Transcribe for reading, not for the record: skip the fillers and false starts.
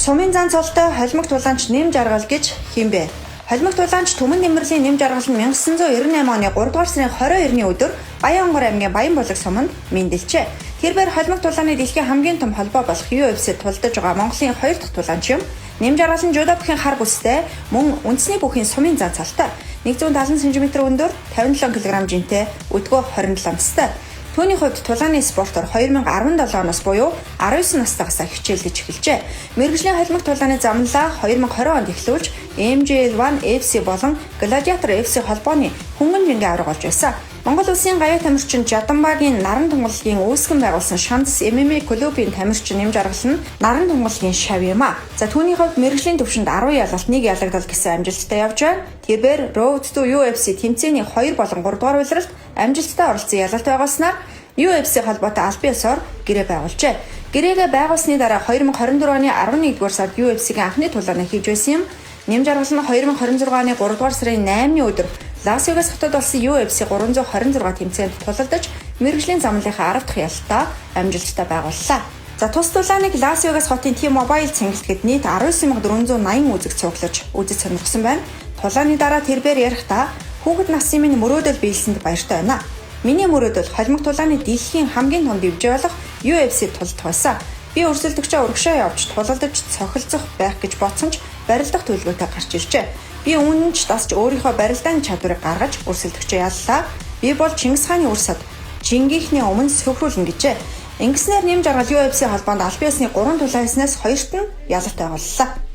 Сумын зан цолтой холимог тулаанч нэм жаргал гэж хэмбэ. Холимог тулаанч Түмэн нэмэрлийн нэм жаргал нь 1998 оны 3 дугаар сарын 22-ны өдөр Баянгор аймгийн Баянбулаг суманд мэндэлжээ. Тэрээр холимог тулааны дэлхийн хамгийн том холбоо болох UFC-д тулдаж байгаа Монголын 2 дахь тулаанч юм. Нэм жаргал нь жудо бүхийн хар бүстэй, мөн үндэсний бүхийн сумын зан цолтой. 170 см өндөр, 57 кг жинтэй, өдгөө 27 настай. Түүний хувьд тулааны спортоор 2017 оноос буюу 19 настайгаас хичээлдэж эхэлжээ. Мэргэжлийн холимог тулааны замналаа 2020 онд эхлүүлж MJL1 FC болон Gladiator FC холбооны хөнгөн жингээ авраг болж байсан. Монгол улсын гаяа тамирчин Жаданбаагийн наран тунгалгийн үүсгэн байгуулсан Шандас MMA клубын тамирчин нэм жаргал нь наран тунгалгийн шав юм а. За түүний хувьд мэргэжлийн төвшөнд 10 ялгалт 1 ялагдал гэсэн амжилттай явж байна. Тэрээр Road to UFC тэмцээний 2 болон 3 дугаар улиралд амжилттай оролцсон ялгалт байгуулснаар UFC холбоотой аль биесээр гэрээ байгуулжээ. Гэрээгээ байгуулсны дараа 2024 оны 11-р сард UFC-гийн анхны тулааны хийж байсан юм. Нэм жаргал нь 2026 оны 3 дугаар сарын 8-ны өдөр Лас Вегас хотод болсон UFC 326 тэмцээнд тулалдаж мэргэжлийн замналынхаа 10 дахь ялалтаа амжилттай байгууллаа. За тус тулааныг Лас Вегас хотын T-Mobile цэнгэлтэд нийт 19480 үзэг цуглаж үзэж сонирхсан байна. Тулааны дараа тэрээр ярихдаа хүүхэд насны минь мөрөөдөл биелсэнд баяртай байна. Миний мөрөөдөл холимог тулааны дэлхийн хамгийн том дивжээ болох UFC-д тулдах байсан. Би өрсөлдөгчөө урагшаа явж тулалдаж цохилцох байх гэж бодсон ч барилдах төлөвлөгөөтэй гарч иржээ. Би үүн ч дасч өөрийнхөө барилдааны чадварыг гаргаж өрсөлдөгчөө яллаа. Би бол Чингис хааны үр сад Чингийнхний өмнө сөхрүүлнэ гэжээ. Ингэснээр нэм жаргал UFC холбоонд аль биесны 3 тулаан хийснээс хоёрт нь ялалт байгууллаа.